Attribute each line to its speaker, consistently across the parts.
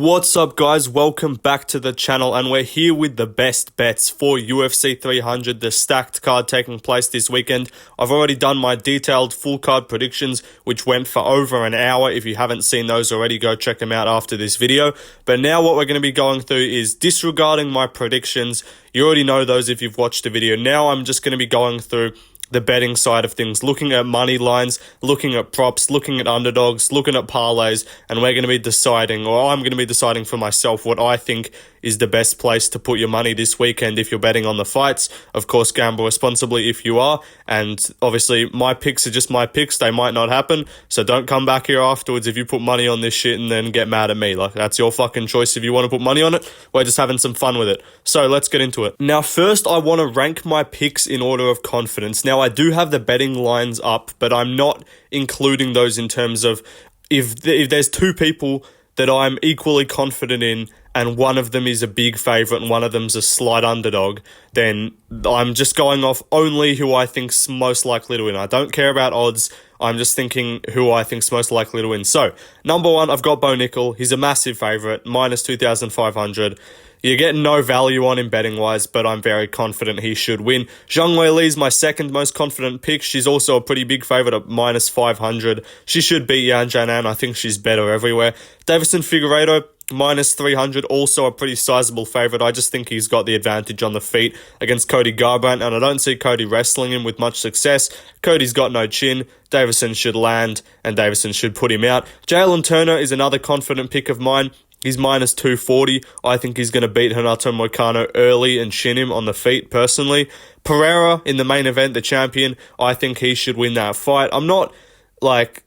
Speaker 1: What's up, guys? Welcome back to the channel, and we're here with the best bets for UFC 300, the stacked card taking place this weekend. I've already done my detailed full card predictions, which went for over an hour. If you haven't seen those already, go check them out after this video. But now what we're going to be going through is disregarding my predictions. You already know those if you've watched the video. Now I'm just going to be going through the betting side of things, looking at money lines, looking at props, looking at underdogs, looking at parlays, and we're going to be deciding, or I'm going to be deciding for myself, what I think is the best place to put your money this weekend if you're betting on the fights. Of course, gamble responsibly if you are, and obviously my picks are just my picks. They might not happen, so don't come back here afterwards if you put money on this shit and then get mad at me. Like, that's your fucking choice if you want to put money on it. We're just having some fun with it. So let's get into it. Now, first, I want to rank my picks in order of confidence. Now, I do have the betting lines up, but I'm not including those in terms of if there's two people that I'm equally confident in and one of them is a big favourite and one of them's a slight underdog, then I'm just going off only who I think's most likely to win. I don't care about odds. I'm just thinking who I think's most likely to win. So, number one, I've got Bo Nickel. He's a massive favourite, minus 2,500. You're getting no value on him betting-wise, but I'm very confident he should win. Zhang Weili's my second most confident pick. She's also a pretty big favourite at minus 500. She should beat Yan Jianan. I think she's better everywhere. Davison Figueiredo, minus 300, also a pretty sizable favourite. I just think he's got the advantage on the feet against Cody Garbrandt, and I don't see Cody wrestling him with much success. Cody's got no chin. Davison should land, and Davison should put him out. Jalen Turner is another confident pick of mine. He's minus 240. I think he's going to beat Renato Moicano early and shin him on the feet, personally. Pereira in the main event, the champion, I think he should win that fight. I'm not,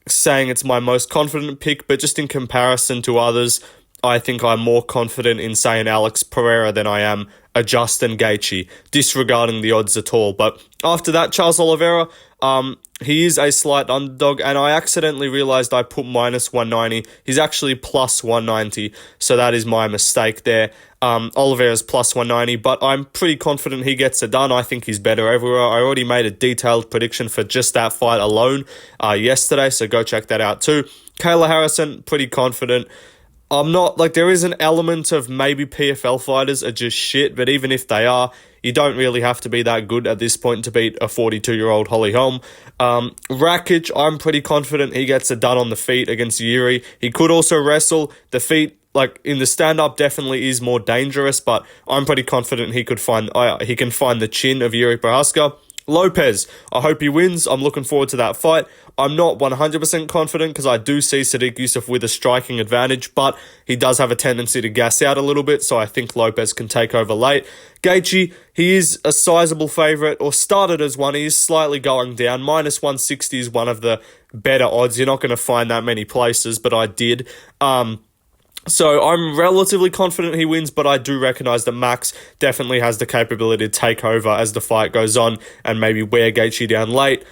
Speaker 1: saying it's my most confident pick, but just in comparison to others, I think I'm more confident in saying Alex Pereira than I am a Justin Gaethje, disregarding the odds at all. But after that, Charles Oliveira, he is a slight underdog, and I accidentally realized I put minus 190. He's actually plus 190, so that is my mistake there. Oliveira's plus 190, but I'm pretty confident he gets it done. I think he's better everywhere. I already made a detailed prediction for just that fight alone yesterday, so go check that out too. Kayla Harrison, pretty confident. I'm not, there is an element of maybe PFL fighters are just shit, but even if they are, you don't really have to be that good at this point to beat a 42-year-old Holly Holm. Rakic, I'm pretty confident he gets it done on the feet against Yuri. He could also wrestle. The feet, in the stand-up, definitely is more dangerous, but I'm pretty confident he can find the chin of Yuri Prohaska. Lopez, I hope he wins. I'm looking forward to that fight. I'm not 100% confident because I do see Sadiq Yusuff with a striking advantage, but he does have a tendency to gas out a little bit, so I think Lopez can take over late. Gaethje, he is a sizable favourite, or started as one. He is slightly going down. Minus 160 is one of the better odds. You're not going to find that many places, but I did. So I'm relatively confident he wins, but I do recognise that Max definitely has the capability to take over as the fight goes on and maybe wear Gaethje down late.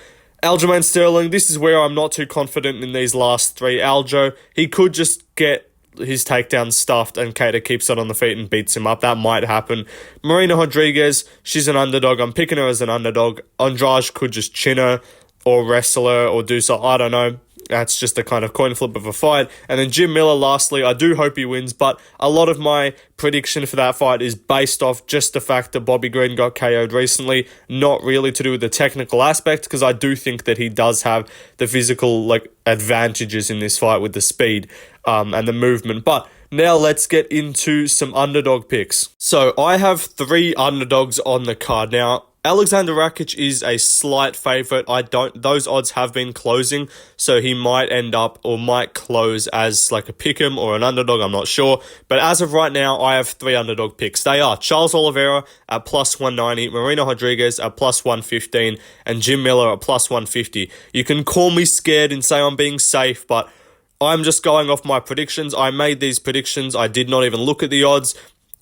Speaker 1: Aljamain Sterling, this is where I'm not too confident in these last three. Aljo, he could just get his takedown stuffed and Cater keeps it on the feet and beats him up. That might happen. Marina Rodriguez, she's an underdog. I'm picking her as an underdog. Andrade could just chin her or wrestle her or do so. I don't know. That's just a kind of coin flip of a fight. And then Jim Miller, lastly, I do hope he wins, but a lot of my prediction for that fight is based off just the fact that Bobby Green got KO'd recently, not really to do with the technical aspect, because I do think that he does have the physical advantages in this fight with the speed and the movement. But now let's get into some underdog picks. So I have three underdogs on the card. Now, Alexander Rakic is a slight favourite. Those odds have been closing, so he might end up or might close as a pick'em or an underdog, I'm not sure. But as of right now, I have three underdog picks. They are Charles Oliveira at plus 190, Marina Rodriguez at plus 115, and Jim Miller at plus 150. You can call me scared and say I'm being safe, but I'm just going off my predictions. I made these predictions. I did not even look at the odds.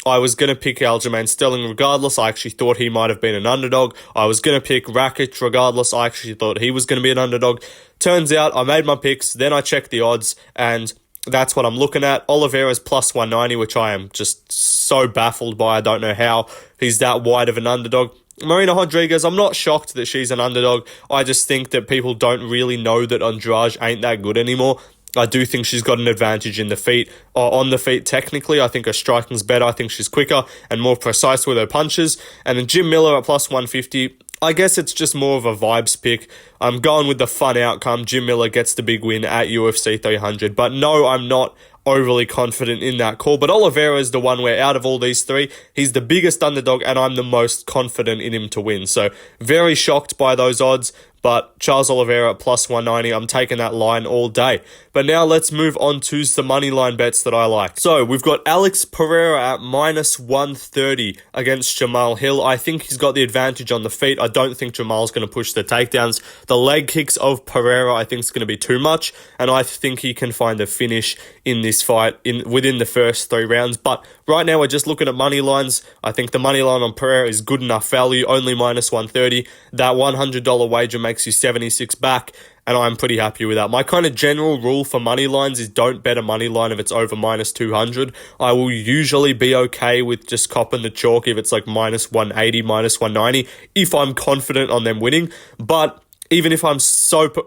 Speaker 1: I was going to pick Aljamain Sterling regardless. I actually thought he might have been an underdog. I was going to pick Rakic regardless. I actually thought he was going to be an underdog. Turns out I made my picks, then I checked the odds, and that's what I'm looking at. Oliveira's plus 190, which I am just so baffled by. I don't know how he's that wide of an underdog. Marina Rodriguez, I'm not shocked that she's an underdog. I just think that people don't really know that Andrade ain't that good anymore. I do think she's got an advantage in the feet, or on the feet technically. I think her striking's better. I think she's quicker and more precise with her punches. And then Jim Miller at plus 150, I guess it's just more of a vibes pick. I'm going with the fun outcome. Jim Miller gets the big win at UFC 300. But no, I'm not overly confident in that call. But Oliveira is the one where out of all these three, he's the biggest underdog and I'm the most confident in him to win. So very shocked by those odds. But Charles Oliveira at plus 190, I'm taking that line all day. But now let's move on to some money line bets that I like. So we've got Alex Pereira at minus 130 against Jamal Hill. I think he's got the advantage on the feet. I don't think Jamal's going to push the takedowns. The leg kicks of Pereira I think is going to be too much. And I think he can find a finish in this fight within the first 3 rounds. But right now we're just looking at money lines. I think the money line on Pereira is good enough value, only minus 130. That $100 wager makes you 76 back, and I'm pretty happy with that. My kind of general rule for money lines is don't bet a money line if it's over minus 200. I will usually be okay with just copping the chalk if it's like minus 180, minus 190, if I'm confident on them winning. But even if I'm super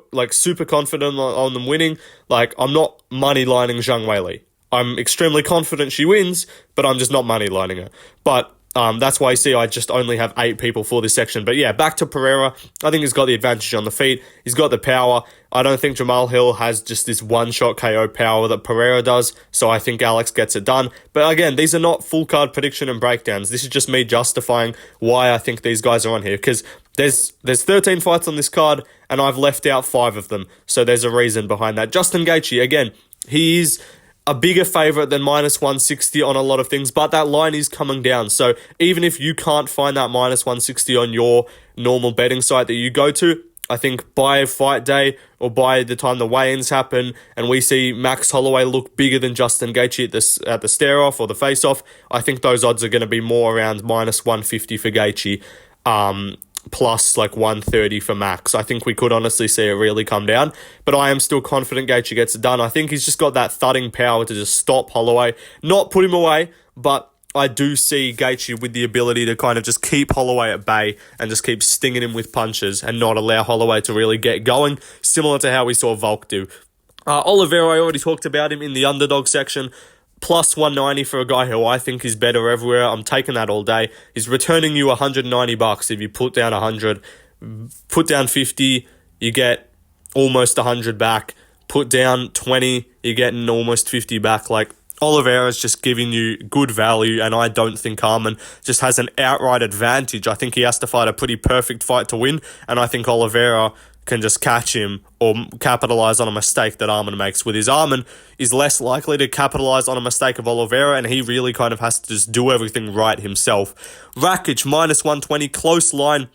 Speaker 1: confident on them winning, like I'm not money lining Zhang Weili. I'm extremely confident she wins, but I'm just not money lining her. But that's why you see I just only have 8 people for this section. But yeah, back to Pereira. I think he's got the advantage on the feet. He's got the power. I don't think Jamal Hill has just this one-shot KO power that Pereira does. So I think Alex gets it done. But again, these are not full card prediction and breakdowns. This is just me justifying why I think these guys are on here. Because there's 13 fights on this card, and I've left out 5 of them. So there's a reason behind that. Justin Gaethje, again, he is a bigger favourite than minus 160 on a lot of things, but that line is coming down. So even if you can't find that minus 160 on your normal betting site that you go to, I think by fight day or by the time the weigh-ins happen and we see Max Holloway look bigger than Justin Gaethje at the stare-off or the face-off, I think those odds are going to be more around minus 150 for Gaethje. Plus like 130 for Max. I think we could honestly see it really come down, but I am still confident Gaethje gets it done. I think he's just got that thudding power to just stop Holloway, not put him away, but I do see Gaethje with the ability to kind of just keep Holloway at bay and just keep stinging him with punches and not allow Holloway to really get going, similar to how we saw Volk do. Oliveira, I already talked about him in the underdog section. Plus 190 for a guy who I think is better everywhere. I'm taking that all day. He's returning you $190 if you put down 100. Put down 50, you get almost 100 back. Put down 20, you're getting almost 50 back. Like, Oliveira's just giving you good value, and I don't think Harman just has an outright advantage. I think he has to fight a pretty perfect fight to win, and I think Oliveira can just catch him or capitalize on a mistake that Arman makes. With his Arman is less likely to capitalize on a mistake of Oliveira, and he really kind of has to just do everything right himself. Rakic, minus 120, close line.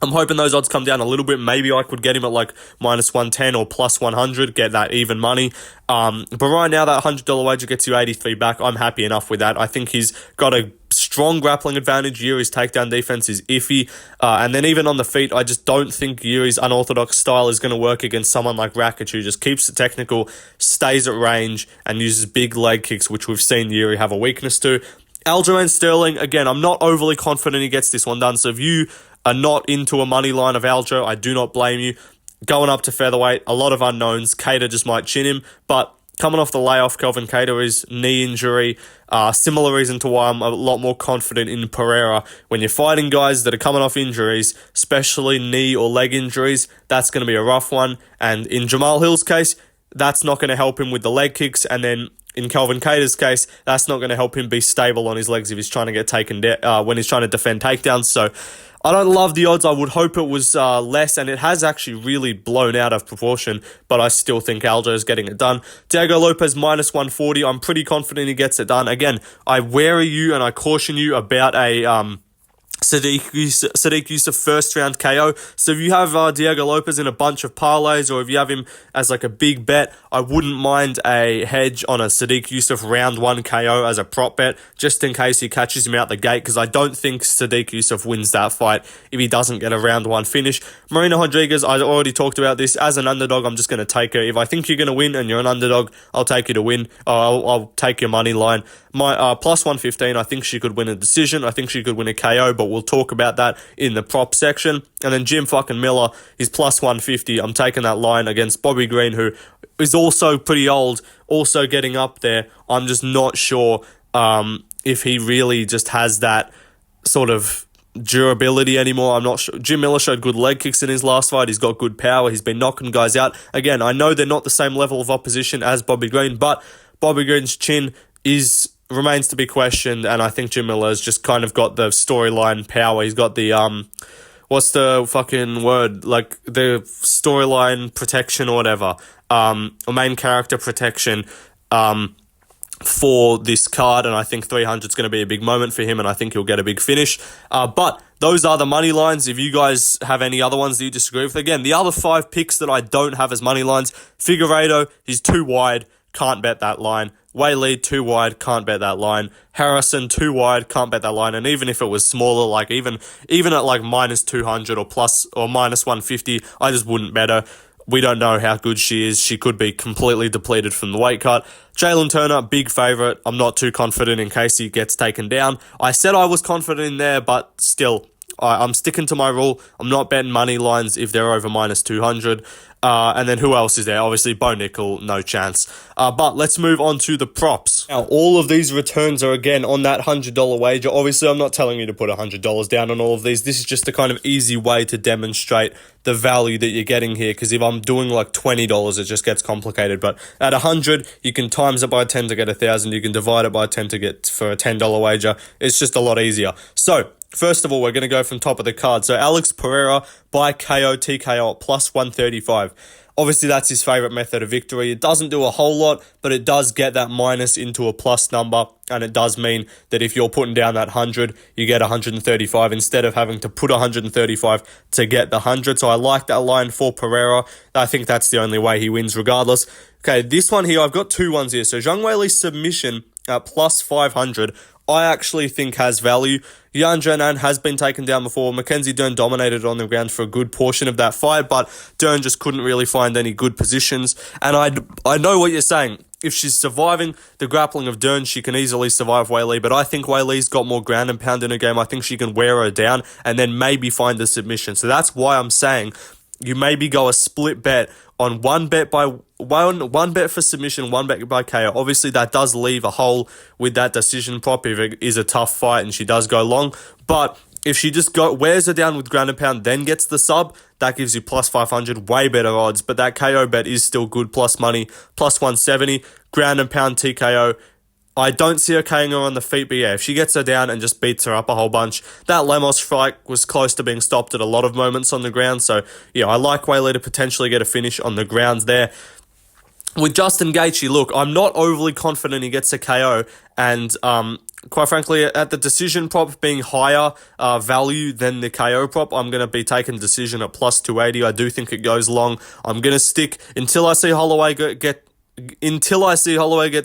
Speaker 1: I'm hoping those odds come down a little bit. Maybe I could get him at like minus 110 or plus 100, get that even money. But right now, that $100 wager gets you 83 back. I'm happy enough with that. I think he's got a strong grappling advantage. Yuri's takedown defense is iffy. And then even on the feet, I just don't think Yuri's unorthodox style is going to work against someone like Rakic, who just keeps it technical, stays at range, and uses big leg kicks, which we've seen Yuri have a weakness to. Aljamain Sterling, again, I'm not overly confident he gets this one done. So if you are not into a money line of Aljo, I do not blame you. Going up to featherweight, a lot of unknowns. Cater just might chin him, but coming off the layoff, Kelvin Cater, his knee injury, similar reason to why I'm a lot more confident in Pereira. When you're fighting guys that are coming off injuries, especially knee or leg injuries, that's going to be a rough one. And in Jamal Hill's case, that's not going to help him with the leg kicks. And then in Kelvin Cater's case, that's not going to help him be stable on his legs if he's trying to get taken down, when he's trying to defend takedowns. So I don't love the odds. I would hope it was less, and it has actually really blown out of proportion, but I still think Aljo is getting it done. Diego Lopez, minus 140. I'm pretty confident he gets it done. Again, I worry you and I caution you about a Sadiq Yusuf first round KO. So if you have Diego Lopez in a bunch of parlays, or if you have him as like a big bet, I wouldn't mind a hedge on a Sadiq Yusuf round 1 KO as a prop bet, just in case he catches him out the gate, because I don't think Sadiq Yusuf wins that fight if he doesn't get a round 1 finish. Marina Rodriguez, I already talked about this. As an underdog, I'm just going to take her. If I think you're going to win and you're an underdog, I'll take you to win. I'll take your money line. My plus 115, I think she could win a decision. I think she could win a KO, but we'll talk about that in the prop section. And then Jim fucking Miller is plus 150. I'm taking that line against Bobby Green, who is also pretty old, also getting up there. I'm just not sure if he really just has that sort of durability anymore. I'm not sure. Jim Miller showed good leg kicks in his last fight. He's got good power. He's been knocking guys out. Again, I know they're not the same level of opposition as Bobby Green, but Bobby Green's chin remains to be questioned, and I think Jim Miller's just kind of got the storyline power. He's got the what's the fucking word? Like the storyline protection or whatever. Or main character protection for this card, and I think 300 is going to be a big moment for him, and I think he'll get a big finish. But those are the money lines. If you guys have any other ones that you disagree with, again, the other 5 picks that I don't have as money lines: Figueiredo, he's too wide, can't bet that line. Weili, too wide, can't bet that line. Harrison, too wide, can't bet that line. And even if it was smaller, like even at like minus 200 or plus or minus 150, I just wouldn't bet her. We don't know how good she is. She could be completely depleted from the weight cut. Jalen Turner, big favourite. I'm not too confident in case he gets taken down. I said I was confident in there, but still, I'm sticking to my rule. I'm not betting money lines if they're over minus 200. And then who else is there? Obviously, Bo Nickel, no chance. But let's move on to the props. Now, all of these returns are, again, on that $100 wager. Obviously, I'm not telling you to put $100 down on all of these. This is just a kind of easy way to demonstrate the value that you're getting here, because if I'm doing like $20, it just gets complicated. But at 100, you can times it by 10 to get 1,000. You can divide it by 10 to get for a $10 wager. It's just a lot easier. So, first of all, we're going to go from top of the card. So Alex Pereira by KO TKO at plus 135. Obviously, that's his favourite method of victory. It doesn't do a whole lot, but it does get that minus into a plus number, and it does mean that if you're putting down that 100, you get 135 instead of having to put 135 to get the 100. So I like that line for Pereira. I think that's the only way he wins regardless. Okay, this one here, I've got 2 ones here. So Zhang Weili's submission at plus 500. I actually think has value. Yan Zhenan has been taken down before. Mackenzie Dern dominated on the ground for a good portion of that fight, but Dern just couldn't really find any good positions. And I know what you're saying. If she's surviving the grappling of Dern, she can easily survive Weili, but I think Weili's got more ground and pound in her game. I think she can wear her down and then maybe find the submission. So that's why I'm saying you maybe go a split bet on one bet for submission, one bet by KO. Obviously, that does leave a hole with that decision prop if it is a tough fight and she does go long. But if she just wears her down with ground and pound, then gets the sub, that gives you plus 500, way better odds. But that KO bet is still good, plus money, plus 170. Ground and pound TKO. I don't see her KOing her on the feet, but yeah, if she gets her down and just beats her up a whole bunch. That Lemos fight was close to being stopped at a lot of moments on the ground, so yeah, I like Weili to potentially get a finish on the grounds there. With Justin Gaethje, look, I'm not overly confident he gets a KO, and quite frankly, at the decision prop being higher value than the KO prop, I'm going to be taking decision at plus 280. I do think it goes long. I'm going to stick until I see Holloway gets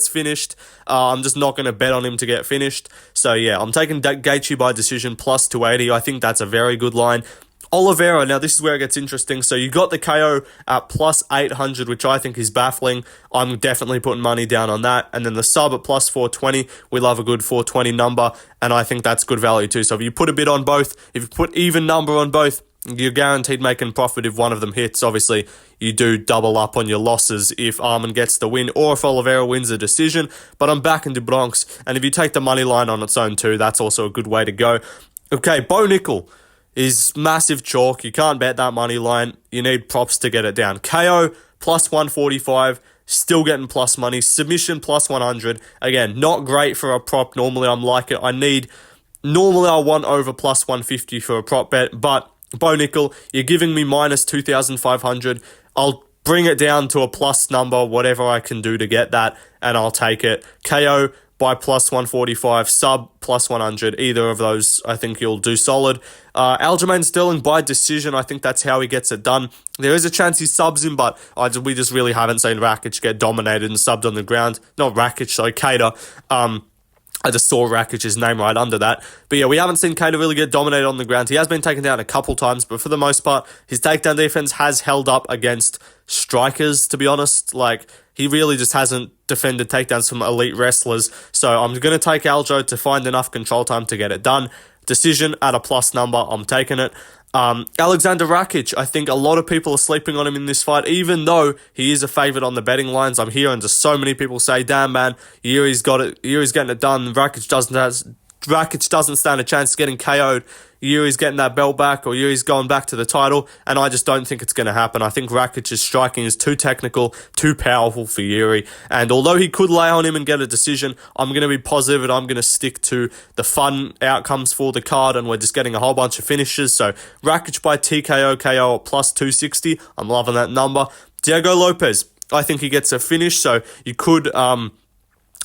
Speaker 1: finished. I'm just not going to bet on him to get finished. So yeah, I'm taking Gaethje by decision plus 280. I think that's a very good line. Oliveira, now this is where it gets interesting. So you got the KO at plus 800, which I think is baffling. I'm definitely putting money down on that. And then the sub at plus 420. We love a good 420 number, and I think that's good value too. So if you put a bid on both, if you put even number on both, you're guaranteed making profit if one of them hits. Obviously, you do double up on your losses if Arman gets the win or if Oliveira wins a decision. But I'm back into Bronx, and if you take the money line on its own too, that's also a good way to go. Okay, Bo Nickel is massive chalk. You can't bet that money line. You need props to get it down. KO plus 145, still getting plus money. Submission plus 100. Again, not great for a prop. Normally, I'm like it. Normally I want over plus 150 for a prop bet, but Bo Nickel, you're giving me minus 2,500. I'll bring it down to a plus number, whatever I can do to get that, and I'll take it. KO by plus 145, sub plus 100. Either of those, I think you'll do solid. Aljamain Sterling by decision. I think that's how he gets it done. There is a chance he subs him, but we just really haven't seen Rakic get dominated and subbed on the ground. Not Rakic, sorry, Cater. I just saw Rakic's name right under that. But yeah, we haven't seen Cater really get dominated on the ground. He has been taken down a couple times, but for the most part, his takedown defense has held up against strikers, to be honest. Like, he really just hasn't defended takedowns from elite wrestlers. So I'm going to take Aljo to find enough control time to get it done. Decision at a plus number, I'm taking it. Alexander Rakic, I think a lot of people are sleeping on him in this fight, even though he is a favourite on the betting lines. I'm hearing just so many people say, damn man, Yuri's got it, Yuri's getting it done, Rakic doesn't stand a chance of getting KO'd. Yuri's getting that belt back, or Yuri's going back to the title, and I just don't think it's going to happen. I think Rakic's striking is too technical, too powerful for Yuri, and although he could lay on him and get a decision, I'm going to be positive and I'm going to stick to the fun outcomes for the card, and we're just getting a whole bunch of finishes. So Rakic by TKO, KO at plus 260. I'm loving that number. Diego Lopez, I think he gets a finish, so you could...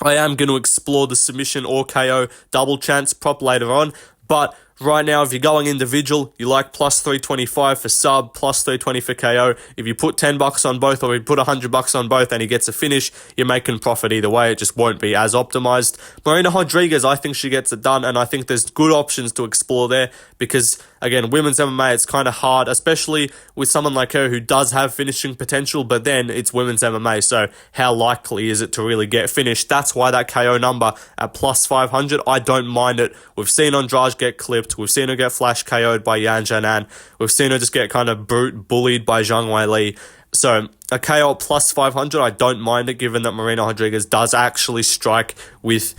Speaker 1: I am going to explore the submission or KO double chance prop later on, but right now, if you're going individual, you like plus 325 for sub, plus 320 for KO. If you put $10 on both, or you put $100 on both and he gets a finish, you're making profit either way. It just won't be as optimized. Marina Rodriguez, I think she gets it done, and I think there's good options to explore there because, again, women's MMA, it's kind of hard, especially with someone like her who does have finishing potential, but then it's women's MMA, so how likely is it to really get finished? That's why that KO number at plus 500, I don't mind it. We've seen Andrade get clipped. We've seen her get flash KO'd by Yan Janan. We've seen her just get kind of bullied by Zhang Weili. So a KO plus 500, I don't mind it, given that Marina Rodriguez does actually strike with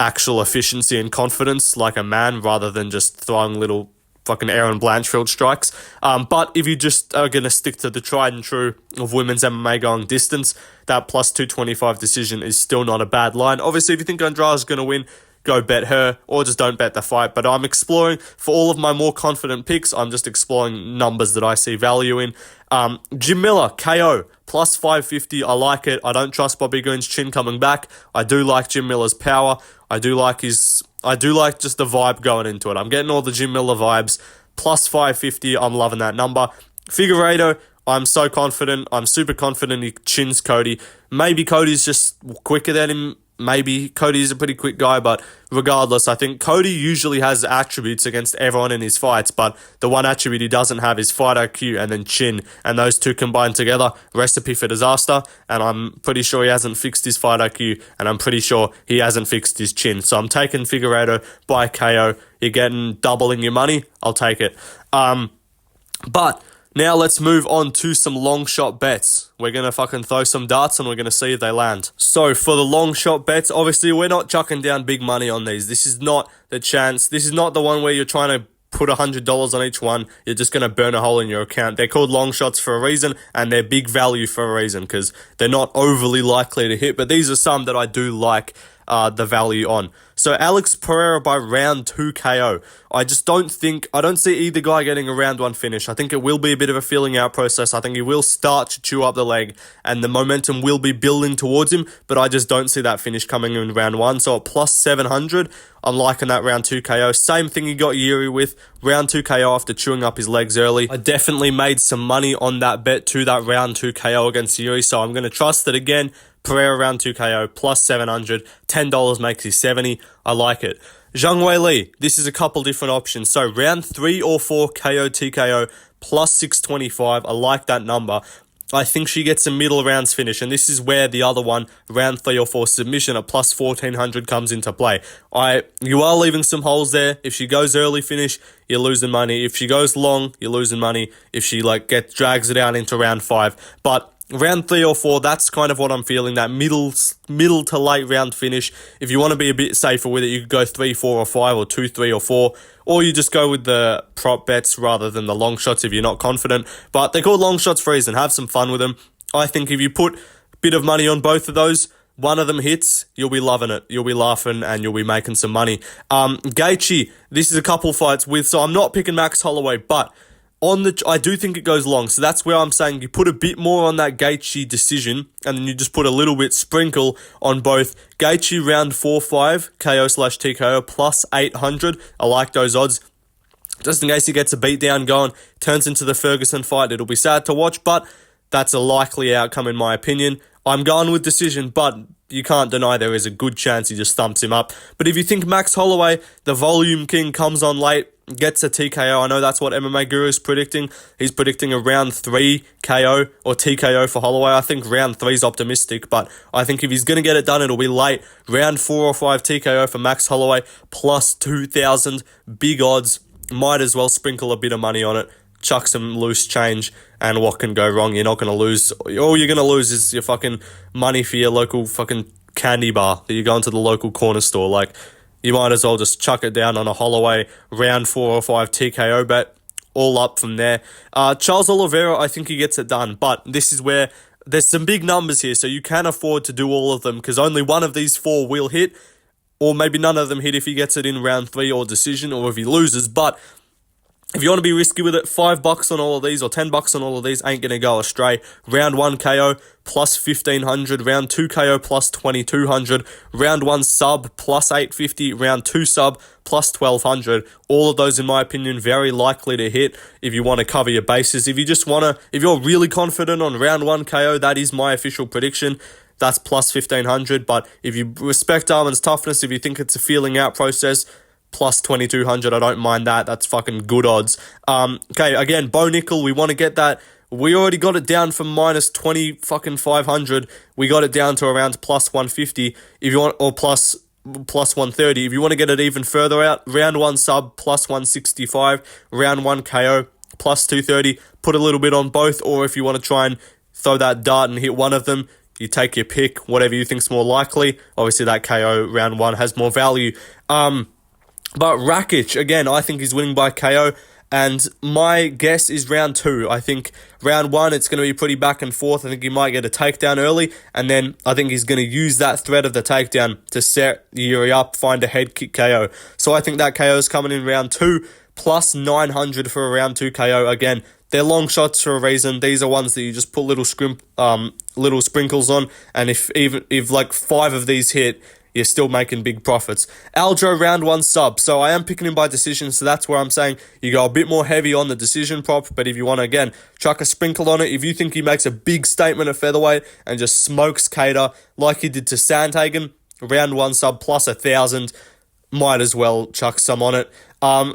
Speaker 1: actual efficiency and confidence like a man, rather than just throwing little fucking Aaron Blanchfield strikes. But if you just are going to stick to the tried and true of women's MMA going distance, that plus 225 decision is still not a bad line. Obviously, if you think Andrade's going to win, go bet her, or just don't bet the fight. But I'm exploring, for all of my more confident picks, I'm just exploring numbers that I see value in. Jim Miller, KO, plus 550. I like it. I don't trust Bobby Green's chin coming back. I do like Jim Miller's power. I do like just the vibe going into it. I'm getting all the Jim Miller vibes. Plus 550, I'm loving that number. Figueiredo, I'm so confident. I'm super confident he chins Cody. Maybe Cody's just quicker than him. Maybe Cody's a pretty quick guy, but regardless, I think Cody usually has attributes against everyone in his fights, but the one attribute he doesn't have is fight IQ and then chin, and those two combined together, recipe for disaster, and I'm pretty sure he hasn't fixed his fight IQ, and I'm pretty sure he hasn't fixed his chin. So I'm taking Figueiredo by KO. You're getting doubling your money. I'll take it. But now let's move on to some long shot bets. We're going to fucking throw some darts and we're going to see if they land. So for the long shot bets, obviously we're not chucking down big money on these. This is not the chance. This is not the one where you're trying to put $100 on each one. You're just going to burn a hole in your account. They're called long shots for a reason, and they're big value for a reason because they're not overly likely to hit. But these are some that I do like the value on. So Alex Pereira by round 2 KO. I don't see either guy getting a round 1 finish. I think it will be a bit of a feeling out process. I think he will start to chew up the leg and the momentum will be building towards him, but I just don't see that finish coming in round 1. So at plus 700, I'm liking that round 2 KO. Same thing he got Yuri with, round 2 KO after chewing up his legs early. I definitely made some money on that bet to that round 2 KO against Yuri, so I'm going to trust it again. Pereira round 2 KO, plus 700, $10 makes you 70. I like it. Zhang Weili, this is a couple different options. So round 3 or 4 KO TKO, plus 625. I like that number. I think she gets a middle rounds finish, and this is where the other one, round 3 or 4 submission at plus 1400, comes into play. You are leaving some holes there. If she goes early finish, you're losing money. If she goes long, you're losing money. If she drags it out into round 5, but round 3 or 4, that's kind of what I'm feeling, that middle to late round finish. If you want to be a bit safer with it, you could go 3, 4 or 5 or 2, 3 or 4, or you just go with the prop bets rather than the long shots if you're not confident. But they're called long shots for a reason. Have some fun with them. I think if you put a bit of money on both of those, one of them hits, you'll be loving it. You'll be laughing and you'll be making some money. Gaethje, this is a couple fights with, so I'm not picking Max Holloway, but I do think it goes long, so that's where I'm saying you put a bit more on that Gaethje decision, and then you just put a little bit sprinkle on both. Gaethje round 4-5 KO/TKO plus 800. I like those odds. Just in case he gets a beatdown going, turns into the Ferguson fight. It'll be sad to watch, but that's a likely outcome in my opinion. I'm going with decision, but you can't deny there is a good chance he just thumps him up. But if you think Max Holloway, the volume king, comes on late, gets a TKO, I know that's what MMA Guru is predicting. He's predicting a round 3 KO or TKO for Holloway. I think round 3 is optimistic, but I think if he's going to get it done, it'll be late. Round 4 or 5 TKO for Max Holloway, plus 2,000, big odds. might as well sprinkle a bit of money on it, chuck some loose change, and what can go wrong? You're not going to lose. All you're going to lose is your fucking money for your local fucking candy bar that you go into the local corner store. Like, you might as well just chuck it down on a Holloway round 4 or 5 TKO bet, all up from there. Charles Oliveira, I think he gets it done, but this is where there's some big numbers here, so you can afford to do all of them because only one of these 4 will hit, or maybe none of them hit if he gets it in round 3 or decision, or if he loses. But if you want to be risky with it, $5 on all of these or $10 on all of these ain't going to go astray. Round 1 KO plus 1,500, round 2 KO plus 2,200, round 1 sub plus 850, round 2 sub plus 1,200. All of those, in my opinion, very likely to hit if you want to cover your bases. If you're really confident on round 1 KO, that is my official prediction. That's plus 1,500. But if you respect Arman's toughness, if you think it's a feeling out process, plus 2,200, I don't mind that. That's fucking good odds. Okay, again, Bo Nickel, we want to get that. We already got it down from minus 500. We got it down to around plus 150 if you want, or plus 130. If you want to get it even further out, round 1 sub plus 165, round 1 KO plus 230. Put a little bit on both, or if you want to try and throw that dart and hit one of them, you take your pick, whatever you think's more likely. Obviously, that KO round 1 has more value. But Rakic, again, I think he's winning by KO, and my guess is round 2. I think round 1, it's going to be pretty back and forth. I think he might get a takedown early, and then I think he's going to use that threat of the takedown to set Yuri up, find a head kick KO. So I think that KO is coming in round 2, plus 900 for a round 2 KO. Again, they're long shots for a reason. These are ones that you just put little sprinkles on, and if like 5 of these hit, you're still making big profits. Aljo, round 1 sub. So I am picking him by decision, so that's where I'm saying you go a bit more heavy on the decision prop, but if you want to, again, chuck a sprinkle on it, if you think he makes a big statement at featherweight and just smokes Cater like he did to Sandhagen, round 1 sub plus 1,000, might as well chuck some on it.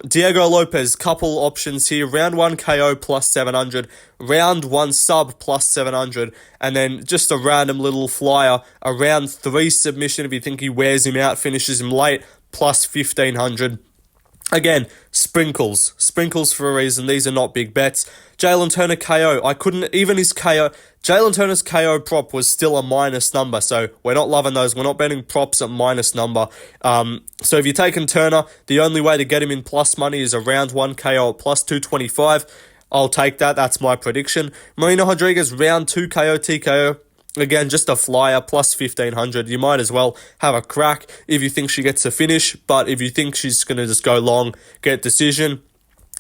Speaker 1: Diego Lopez, couple options here. Round 1 KO plus 700. Round 1 sub plus 700. And then just a random little flyer. A round 3 submission if you think he wears him out, finishes him late, plus 1,500. Again, sprinkles. Sprinkles for a reason. These are not big bets. Jalen Turner KO. Jalen Turner's KO prop was still a minus number, so we're not loving those. We're not betting props at minus number. So if you're taking Turner, the only way to get him in plus money is a round 1 KO at plus 225. I'll take that. That's my prediction. Marina Rodriguez, round 2 KO TKO. Again, just a flyer, plus 1,500. You might as well have a crack if you think she gets a finish, but if you think she's going to just go long, get decision,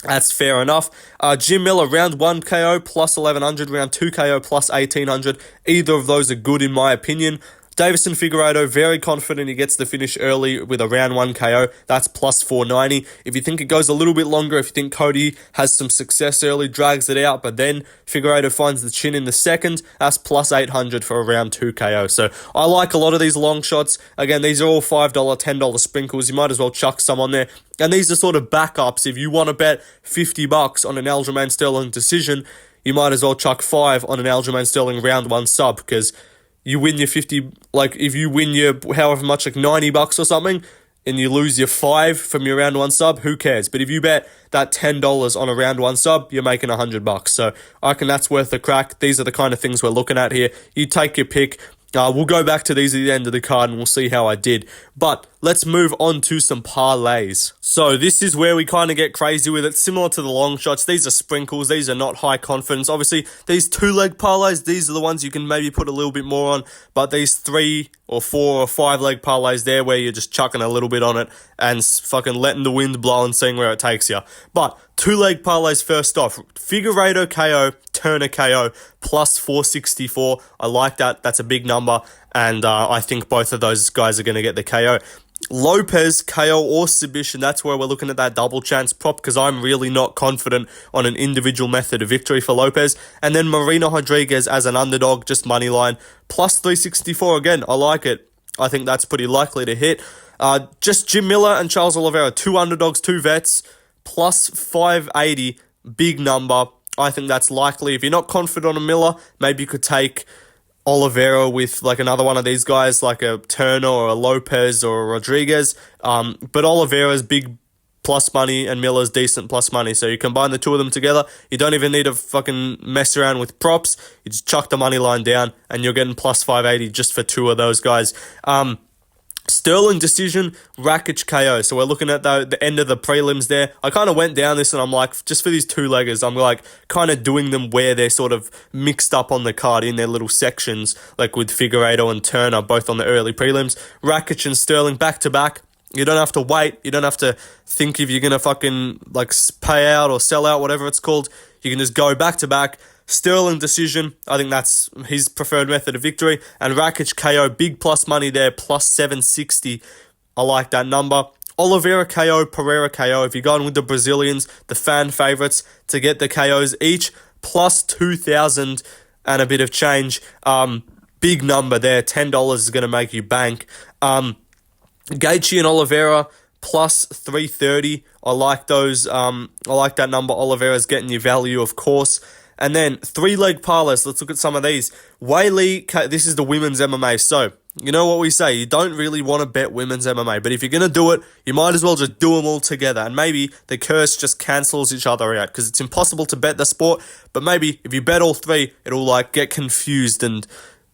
Speaker 1: that's fair enough. Jim Miller, round 1 KO plus 1,100, round 2 KO plus 1,800. Either of those are good in my opinion. Davison Figueiredo, very confident he gets the finish early with a round 1 KO. That's plus 490. If you think it goes a little bit longer, if you think Cody has some success early, drags it out, but then Figueiredo finds the chin in the second, that's plus 800 for a round 2 KO. So I like a lot of these long shots. Again, these are all $5, $10 sprinkles. You might as well chuck some on there. And these are sort of backups. If you want to bet $50 on an Aljamain Sterling decision, you might as well chuck 5 on an Aljamain Sterling round 1 sub, because you win your 50, like if you win your however much, like $90 or something, and you lose your 5 from your round 1 sub, who cares? But if you bet that $10 on a round 1 sub, you're making $100. So I reckon that's worth a crack. These are the kind of things we're looking at here. You take your pick. We'll go back to these at the end of the card and we'll see how I did. But let's move on to some parlays. So this is where we kind of get crazy with it. Similar to the long shots, these are sprinkles. These are not high confidence. Obviously, these 2-leg parlays, these are the ones you can maybe put a little bit more on. But these 3 or 4 or 5-leg parlays there where you're just chucking a little bit on it and fucking letting the wind blow and seeing where it takes you. But 2-leg parlays first off. Figueiredo KO, Turner KO, plus 464. I like that. That's a big number. And I think both of those guys are going to get the KO. Lopez, KO or submission, that's where we're looking at that double chance prop, because I'm really not confident on an individual method of victory for Lopez. And then Marina Rodriguez as an underdog, just money line, plus 364. Again, I like it. I think that's pretty likely to hit. Just Jim Miller and Charles Oliveira, 2 underdogs, 2 vets, plus 580, big number. I think that's likely. If you're not confident on Miller, maybe you could take Oliveira with like another one of these guys, like a Turner or a Lopez or a Rodriguez. But Oliveira's big plus money and Miller's decent plus money. So you combine the two of them together, you don't even need to fucking mess around with props. You just chuck the money line down and you're getting plus 580 just for two of those guys. Sterling decision, Rakic KO. So we're looking at the end of the prelims there. I kind of went down this and I'm like, just for these two-leggers, I'm like kind of doing them where they're sort of mixed up on the card in their little sections, like with Figueiredo and Turner, both on the early prelims. Rakic and Sterling back-to-back. You don't have to wait. You don't have to think if you're going to fucking like pay out or sell out, whatever it's called. You can just go back-to-back. Sterling decision, I think that's his preferred method of victory. And Rakic KO, big plus money there, plus 760. I like that number. Oliveira KO, Pereira KO. If you're going with the Brazilians, the fan favourites to get the KOs each, plus 2,000 and a bit of change. Big number there. $10 is going to make you bank. Gaethje and Oliveira, plus 330. I like those. I like that number. Oliveira's getting your value, of course. And then 3-leg parlays. Let's look at some of these. Weili, this is the women's MMA. So, you know what we say. You don't really want to bet women's MMA. But if you're going to do it, you might as well just do them all together. And maybe the curse just cancels each other out. Because it's impossible to bet the sport. But maybe if you bet all three, it'll like get confused and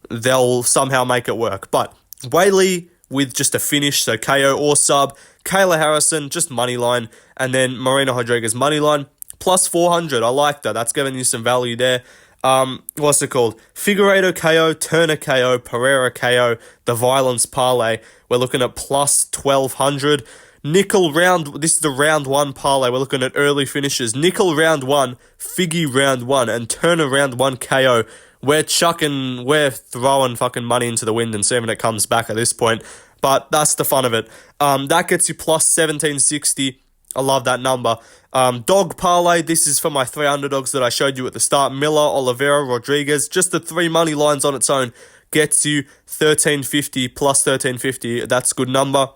Speaker 1: they'll somehow make it work. But Weili with just a finish. So KO or sub. Kayla Harrison, just money line. And then Marina Rodriguez money line. Plus 400. I like that. That's giving you some value there. What's it called? Figueiredo KO, Turner KO, Pereira KO, the Violence Parlay. We're looking at plus 1,200. Nickel round, this is the round 1 parlay. We're looking at early finishes. Nickel round 1, Figgy round 1, and Turner round 1 KO. We're throwing fucking money into the wind and seeing if it comes back at this point. But that's the fun of it. That gets you plus 1,760. I love that number. Dog parlay, this is for my 3 underdogs that I showed you at the start. Miller, Oliveira, Rodriguez. Just the 3 money lines on its own gets you 1,350 plus 1,350. That's a good number.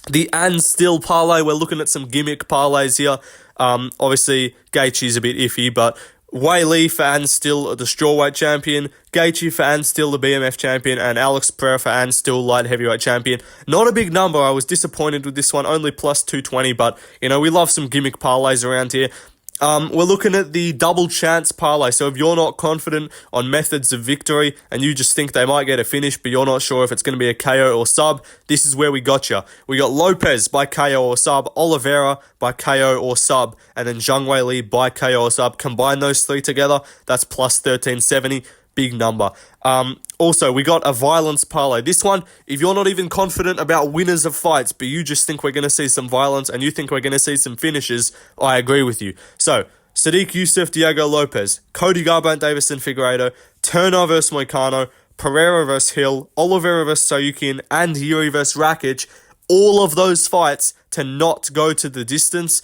Speaker 1: The and still parlay, we're looking at some gimmick parlays here. Obviously, Gaethje's a bit iffy, but Weili for and still the strawweight champion, Gaethje for and still the BMF champion, and Alex Pereira for and still light heavyweight champion. Not a big number. I was disappointed with this one, only plus 220, but you know, we love some gimmick parlays around here. We're looking at the double chance parlay. So if you're not confident on methods of victory and you just think they might get a finish, but you're not sure if it's going to be a KO or sub, this is where we got you. We got Lopez by KO or sub, Oliveira by KO or sub, and then Zhang Weili by KO or sub. Combine those 3 together, that's plus 1,370. Big number. Also, we got a violence parlay. This one, if you're not even confident about winners of fights, but you just think we're going to see some violence and you think we're going to see some finishes, I agree with you. So, Sadiq Youssef, Diego Lopez, Cody Garbrandt, Davison Figueiredo, Turner vs. Moicano, Pereira vs. Hill, Oliveira vs. Sayukin, and Yuri vs. Rakic. All of those fights to not go to the distance,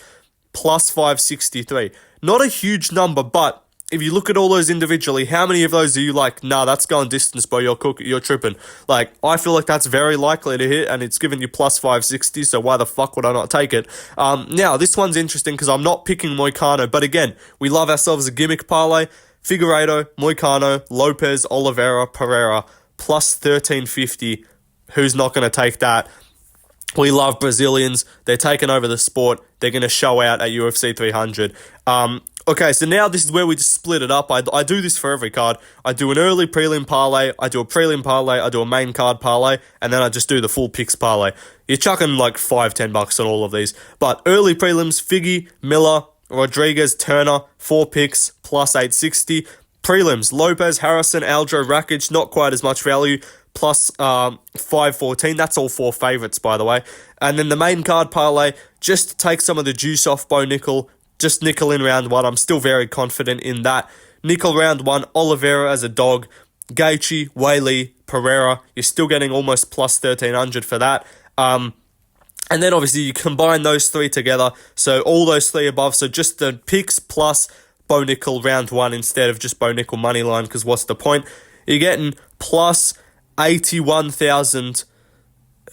Speaker 1: plus 563. Not a huge number, but if you look at all those individually, how many of those are you like, nah, that's going distance, bro, you're tripping? Like, I feel like that's very likely to hit, and it's giving you plus 560, so why the fuck would I not take it? Now, this one's interesting because I'm not picking Moicano, but again, we love ourselves a gimmick parlay. Figueiredo, Moicano, Lopez, Oliveira, Pereira, plus 1,350. Who's not going to take that? We love Brazilians. They're taking over the sport. They're going to show out at UFC 300. Okay, so now this is where we just split it up. I do this for every card. I do an early prelim parlay, I do a prelim parlay, I do a main card parlay, and then I just do the full picks parlay. You're chucking like $5-10 on all of these. But early prelims, Figgy, Miller, Rodriguez, Turner, 4 picks, plus 860. Prelims, Lopez, Harrison, Aljo, Rakic, not quite as much value, plus 514. That's all 4 favourites, by the way. And then the main card parlay, just to take some of the juice off Bo Nickel, just nickel in round 1. I'm still very confident in that. Nickel round 1, Oliveira as a dog, Gaethje, Weili, Pereira. You're still getting almost plus 1,300 for that. And then obviously you combine those 3 together. So all those 3 above. So just the picks plus Bo Nickel round 1 instead of just Bo Nickel money line, because what's the point? You're getting plus 81,000.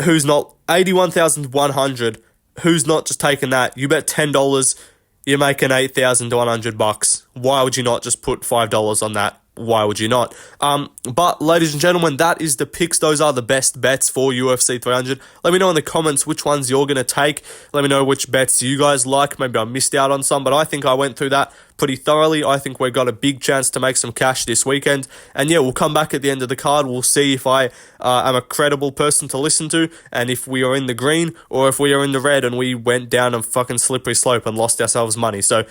Speaker 1: Who's not 81,100? Who's not just taking that? You bet $10. You're making $8,100. Why would you not just put $5 on that? why would you not? But ladies and gentlemen, that is the picks. Those are the best bets for UFC 300. Let me know in the comments which ones you're going to take. Let me know which bets you guys like. Maybe I missed out on some, but I think I went through that pretty thoroughly. I think we've got a big chance to make some cash this weekend. And yeah, we'll come back at the end of the card. We'll see if I am a credible person to listen to, and if we are in the green or if we are in the red and we went down a fucking slippery slope and lost ourselves money. So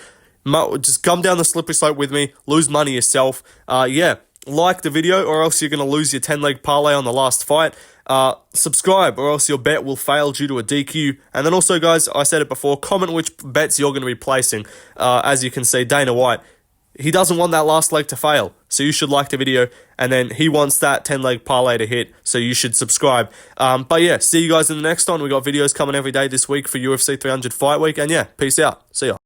Speaker 1: just come down the slippery slope with me, lose money yourself. Like the video or else you're going to lose your 10-leg parlay on the last fight. Subscribe or else your bet will fail due to a DQ. And then also, guys, I said it before, comment which bets you're going to be placing. As you can see, Dana White, he doesn't want that last leg to fail. So you should like the video. And then he wants that 10-leg parlay to hit. So you should subscribe. But yeah, see you guys in the next one. We got videos coming every day this week for UFC 300 Fight Week. And yeah, peace out. See ya.